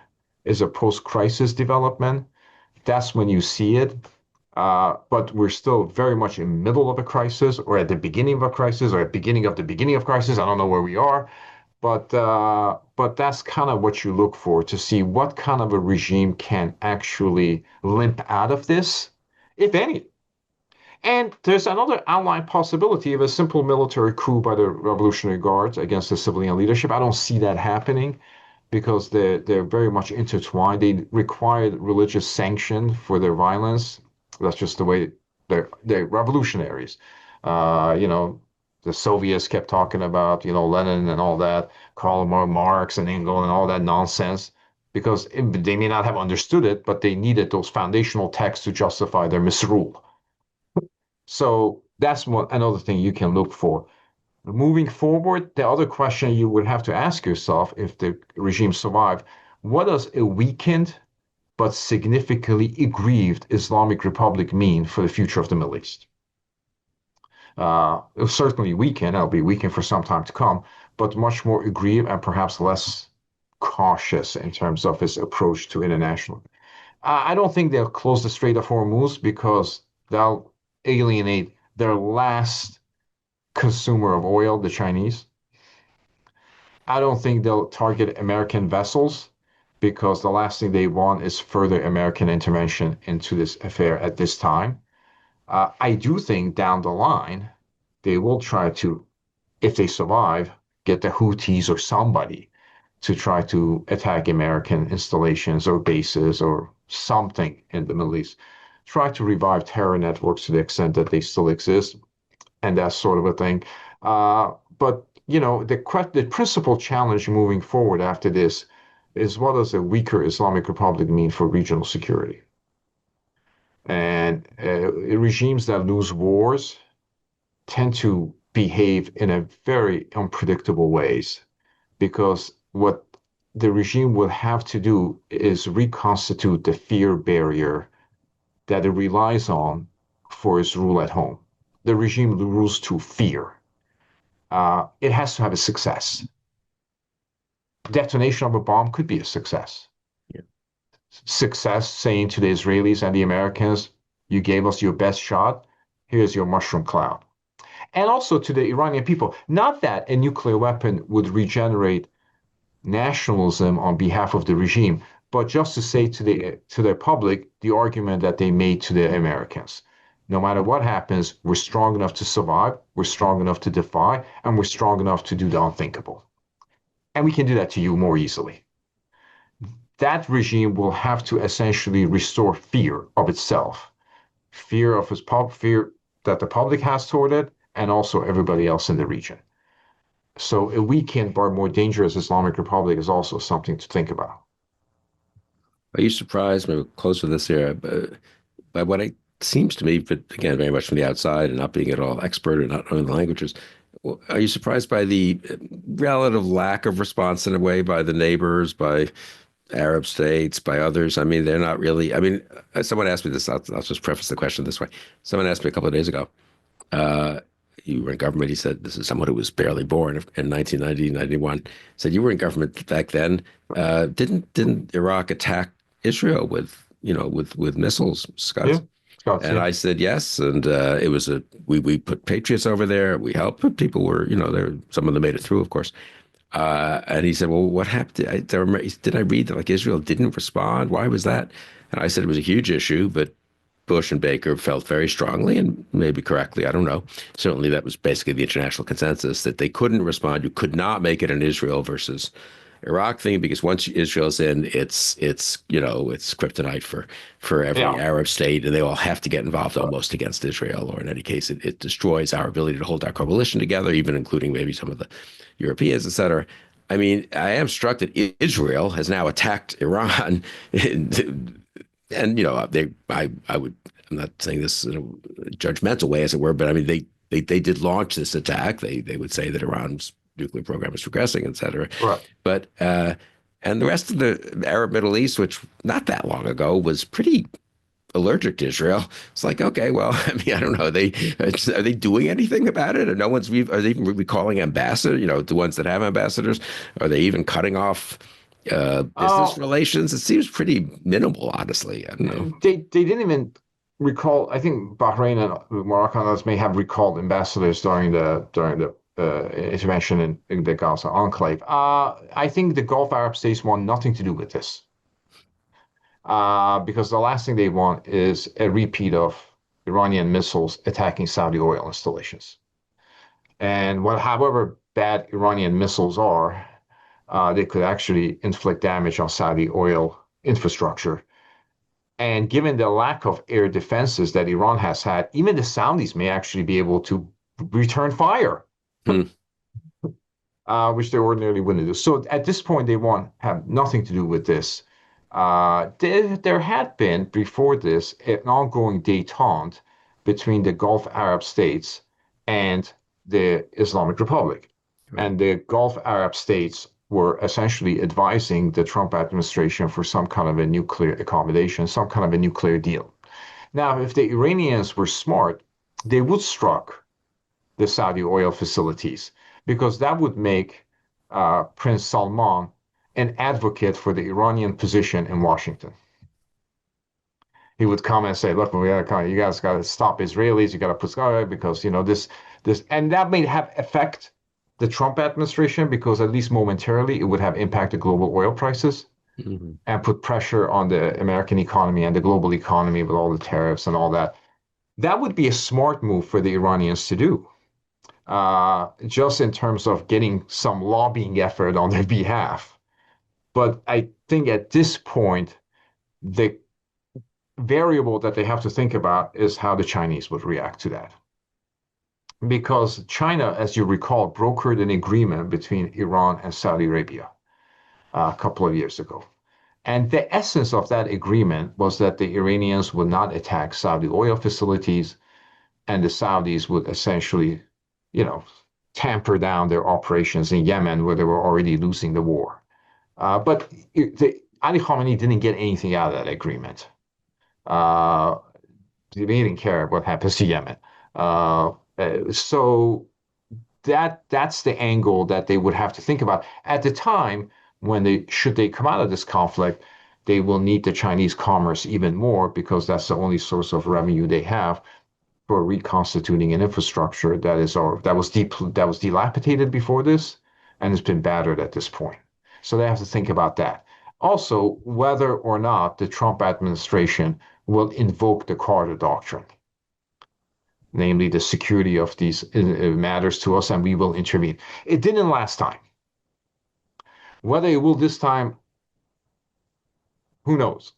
is a post-crisis development. That's when you see it. But we're still very much in the middle of a crisis, or at the beginning of a crisis, or at the beginning of the beginning of crisis. I don't know where we are, but that's kind of what you look for to see what kind of a regime can actually limp out of this, if any. And there's another outline possibility of a simple military coup by the Revolutionary Guards against the civilian leadership. I don't see that happening because they're very much intertwined. They require religious sanction for their violence. That's just the way they're revolutionaries. You know, the Soviets kept talking about, Lenin and all that, Karl Marx and Engels and all that nonsense, because they may not have understood it, but they needed those foundational texts to justify their misrule. So that's another thing you can look for. Moving forward, the other question you would have to ask yourself if the regime survived, what does a weakened but significantly aggrieved Islamic Republic mean for the future of the Middle East? It'll certainly weaken, it'll be weakened for some time to come, but much more aggrieved and perhaps less cautious in terms of its approach to international. I don't think they'll close the Strait of Hormuz because they'll alienate their last consumer of oil, the Chinese. I don't think they'll target American vessels because the last thing they want is further American intervention into this affair at this time. I do think down the line, they will try to, if they survive, get the Houthis or somebody to try to attack American installations or bases or something in the Middle East. Try to revive terror networks to the extent that they still exist, and that sort of a thing. But the principal challenge moving forward after this is what does a weaker Islamic Republic mean for regional security? And regimes that lose wars tend to behave in a very unpredictable ways because what the regime will have to do is reconstitute the fear barrier that it relies on for its rule at home. The regime rules to fear. It has to have a success. Detonation of a bomb could be a success. Yeah. Success saying to the Israelis and the Americans, you gave us your best shot, here's your mushroom cloud. And also to the Iranian people, not that a nuclear weapon would regenerate nationalism on behalf of the regime, but just to say to the public the argument that they made to the Americans. No matter what happens, we're strong enough to survive, we're strong enough to defy, and we're strong enough to do the unthinkable. And we can do that to you more easily. That regime will have to essentially restore fear of itself, fear of fear that the public has toward it, and also everybody else in the region. So a weakened but more dangerous Islamic Republic is also something to think about. Are you surprised, maybe close to this here, by what it seems to me, but again, very much from the outside and not being at all expert or not knowing the languages, are you surprised by the relative lack of response in a way by the neighbors, by Arab states, by others? I mean, they're not really. I mean, someone asked me this. I'll just preface the question this way. Someone asked me a couple of days ago, uh, you were in government. He said, this is someone who was barely born in 1990, 91. Said, you were in government back then. Didn't Iraq attack Israel with, with missiles, Yeah, Scott? Scots, And yeah. I said yes, and it was we put patriots over there. We helped, but people were, there, some of them made it through, of course. And he said, well, what happened? Did I read that like Israel didn't respond? Why was that? And I said it was a huge issue, but Bush and Baker felt very strongly, and maybe correctly, I don't know. Certainly, that was basically the international consensus that they couldn't respond. You could not make it an Israel versus Iraq thing because once Israel's in, it's kryptonite for every Yeah. Arab state, and they all have to get involved almost against Israel, or in any case, it destroys our ability to hold our coalition together, even including maybe some of the Europeans, et cetera. I mean, I am struck that Israel has now attacked Iran, and I would, I'm not saying this in a judgmental way, as it were, but I mean, they did launch this attack. They would say that Iran's nuclear program is progressing, et cetera. Right. But and the rest of the Arab Middle East, which not that long ago was pretty allergic to Israel. It's like, okay, well, I mean, I don't know. Are they doing anything about it? Or are they even recalling ambassadors? The ones that have ambassadors, are they even cutting off business Oh, relations? It seems pretty minimal, honestly. I don't know. they didn't even recall. I think Bahrain and Morocco and others may have recalled ambassadors during the intervention in the Gaza enclave. I think the Gulf Arab states want nothing to do with this. Because the last thing they want is a repeat of Iranian missiles attacking Saudi oil installations. And however bad Iranian missiles are, they could actually inflict damage on Saudi oil infrastructure. And given the lack of air defenses that Iran has had, even the Saudis may actually be able to return fire, Hmm. which they ordinarily wouldn't do. So at this point, they want have nothing to do with this. There had been before this an ongoing détente between the Gulf Arab states and the Islamic Republic. Right. And the Gulf Arab states were essentially advising the Trump administration for some kind of a nuclear accommodation, some kind of a nuclear deal. Now, if the Iranians were smart, they would struck the Saudi oil facilities because that would make Prince Salman an advocate for the Iranian position in Washington. He would come and say, "Look, we got to come. You guys got to stop Israelis. You got to put because this, and that may have affect the Trump administration because at least momentarily it would have impacted global oil prices Mm-hmm. and put pressure on the American economy and the global economy with all the tariffs and all that. That would be a smart move for the Iranians to do, just in terms of getting some lobbying effort on their behalf. But I think at this point, the variable that they have to think about is how the Chinese would react to that. Because China, as you recall, brokered an agreement between Iran and Saudi Arabia a couple of years ago. And the essence of that agreement was that the Iranians would not attack Saudi oil facilities and the Saudis would essentially, you know, tamper down their operations in Yemen where they were already losing the war. But Ali Khamenei didn't get anything out of that agreement. Uh, he didn't care what happens to Yemen. So that's the angle that they would have to think about at the time when should they come out of this conflict. They will need the Chinese commerce even more because that's the only source of revenue they have for reconstituting an infrastructure that was dilapidated before this and has been battered at this point. So they have to think about that. Also, whether or not the Trump administration will invoke the Carter Doctrine. namely the security of these matters to us, and we will intervene. It didn't last time. Whether it will this time, who knows?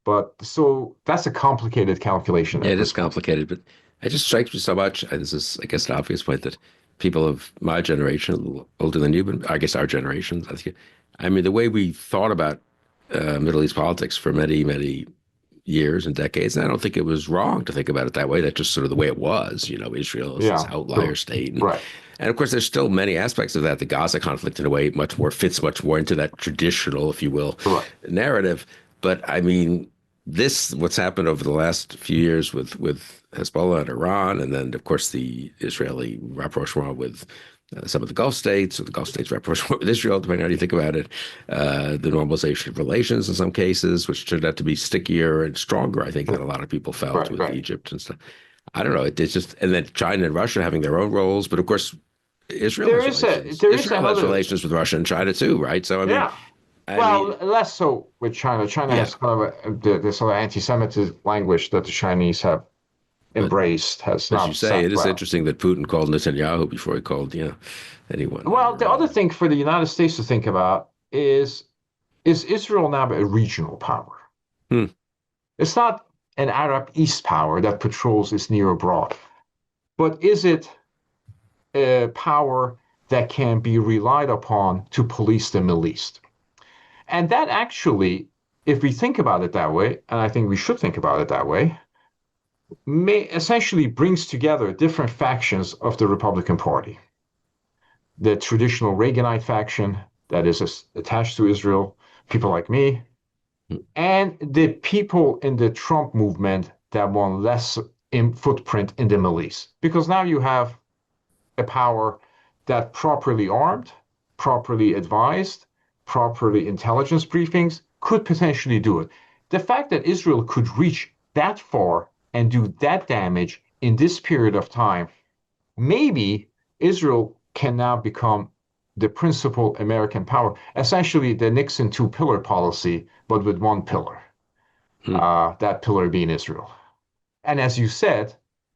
But so that's a complicated calculation Yeah, at it is this point. complicated, but it just strikes me so much. This is, I guess, an obvious point that people of my generation, a little older than you, but I guess our generation, I mean, the way we thought about Middle East politics for many, many years and decades, and I don't think it was wrong to think about it that way. That's just sort of the way it was. Israel is this Yeah, outlier state, right. and of course, there's still many aspects of that. The Gaza conflict, in a way, fits much more into that traditional, if you will, Right. narrative. But I mean, what's happened over the last few years with Hezbollah and Iran, and then of course the Israeli rapprochement with some of the Gulf states, or the Gulf states rapprochement with Israel, depending on how you think about it, the normalization of relations in some cases, which turned out to be stickier and stronger, I think, than a lot of people felt Right, with right. Egypt and stuff. I don't know. It's just, and then China and Russia having their own roles, but of course, Israel There has is a relations. there is Israel has another. relations with Russia and China too, right? So Yeah. I Well, mean, less so with China. China yeah. has kind of this sort of anti-Semitic language that the Chinese have But embraced, has as you not say, sat it is well. interesting that Putin called Netanyahu before he called, anyone in Well, the other Iran. thing for the United States to think about is Israel now a regional power? Hmm. It's not an Arab East power that patrols its near abroad, but is it a power that can be relied upon to police the Middle East? And that actually, if we think about it that way, and I think we should think about it that way, may essentially brings together different factions of the Republican Party. The traditional Reaganite faction that is attached to Israel, people like me, and the people in the Trump movement that want less footprint in the Middle East. Because now you have a power that properly armed, properly advised, properly intelligence briefings could potentially do it. The fact that Israel could reach that far and do that damage in this period of time, maybe Israel can now become the principal American power, essentially the Nixon two-pillar policy, but with one pillar, Hmm. that pillar being Israel. And as you said,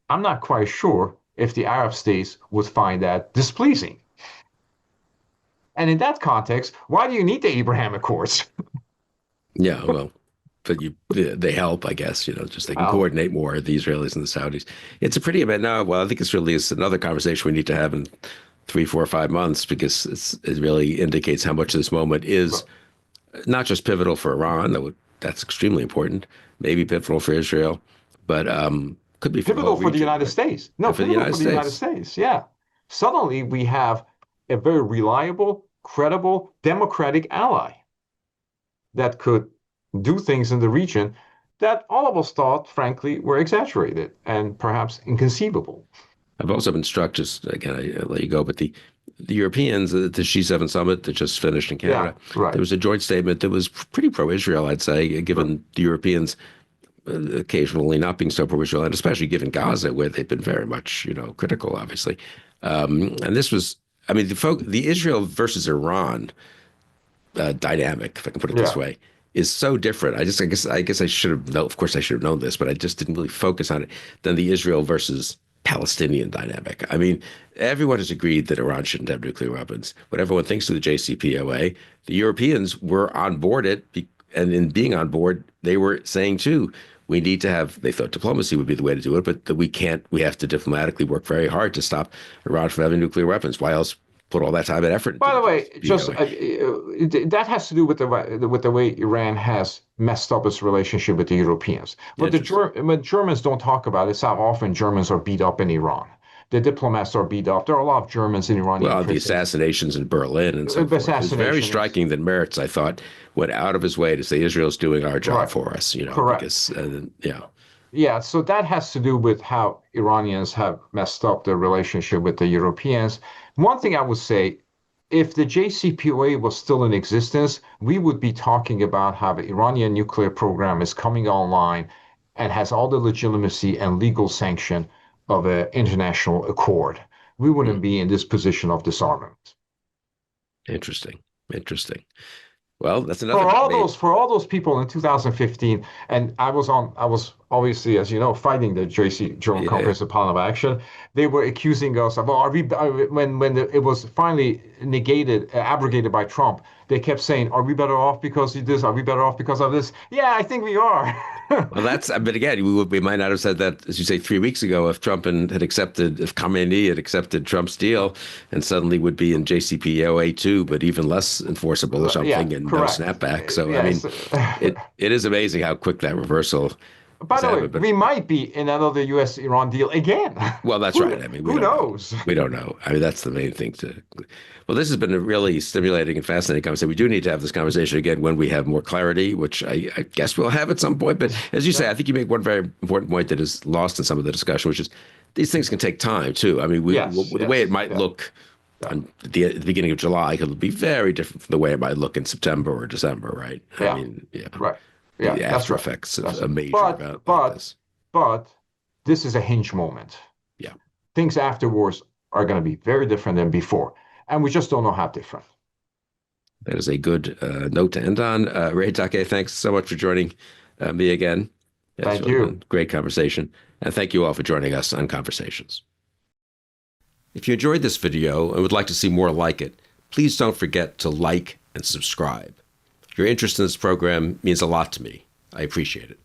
I'm not quite sure if the Arab states would find that displeasing. And in that context, why do you need the Abraham Accords? Yeah, well, but they help, I guess, just they can Well, coordinate more, the Israelis and the Saudis. It's a pretty event now. Well, I think this really is another conversation we need to have in 3, 4, 5 months because it really indicates how much of this moment is not just pivotal for Iran, though that's extremely important, maybe pivotal for Israel, but could be for the whole pivotal for the region, United right? States. No, And for the pivotal United for the United States. States. Yeah. Suddenly we have a very reliable, credible, democratic ally that could do things in the region that all of us thought, frankly, were exaggerated and perhaps inconceivable. I've also been struck, just again, I let you go, but the Europeans, the G7 summit that just finished in Yeah, Canada, there right. was a joint statement that was pretty pro-Israel, I'd say, Right. given the Europeans occasionally not being so pro-Israel, and especially given Gaza, where they've been very much, critical, obviously. And this was, I mean, the Israel versus Iran dynamic, if I can put it this Yeah. way, is so different. I guess I should have known. Of course, I should have known this, but I just didn't really focus on it than the Israel versus Palestinian dynamic. I mean, everyone has agreed that Iran shouldn't have nuclear weapons. What everyone thinks of the JCPOA, the Europeans were on board it, and in being on board, they were saying too, we need to have. They thought diplomacy would be the way to do it, but that we can't. We have to diplomatically work very hard to stop Iran from having nuclear weapons. Why else put all that time and effort into By the the way, just JCPOA? that has to do with the way Iran has messed up its relationship with the Europeans. But Interesting. when Germans don't talk about it, it's how often Germans are beat up in Iran. The diplomats are beat up. There are a lot of Germans in Iranian Well, the prisons. assassinations in Berlin and so forth. It was very Assassination is striking that Merz, I thought, went out of his way to say Israel's doing our job right. for us, Correct. because, Yeah, so that has to do with how Iranians have messed up their relationship with the Europeans. One thing I would say, if the JCPOA was still in existence, we would be talking about how the Iranian nuclear program is coming online and has all the legitimacy and legal sanction of an international accord. We wouldn't hmm, be in this position of disarmament. interesting. Interesting. Well, that's another For all debate. those for all those people in 2015, and I was obviously, as you know, fighting the JC, Joint Yeah. Comprehensive Plan of Action, they were accusing us of, oh, it was finally negated, abrogated by Trump, they kept saying, are we better off because of this? Are we better off because of this? Yeah, I think we are. Well, but again, we might not have said that, as you say, 3 weeks ago, if if Khamenei had accepted Trump's deal and suddenly would be in JCPOA 2, but even less enforceable or Yeah, something and no correct. snapback. So, I mean, Yes. it is amazing how quick that reversal By has the way, happened. But we might be in another U.S.-Iran deal again. well, that's right. I mean, we Who don't know. knows? We don't know. I mean, that's the main thing to. Well, this has been a really stimulating and fascinating conversation. We do need to have this conversation again when we have more clarity, which I guess we'll have at some point. But as you say, I think you make one very important point that is lost in some of the discussion, which is these things can take time too. I mean, Yes, the way it yes, might yeah, look yeah, at the beginning of July could be very different from the way it might look in September or December, right? I yeah, mean, yeah, right. Yeah, the that's after right. effects of That's a right. major But event like but this. but this is a hinge moment. Yeah. Things afterwards are going to be very different than before, and we just don't know how different. That is a good note to end on. Ray Takeyh, thanks so much for joining me again. It's Thank really been you. a great conversation. And thank you all for joining us on Conversations. If you enjoyed this video and would like to see more like it, please don't forget to like and subscribe. Your interest in this program means a lot to me. I appreciate it.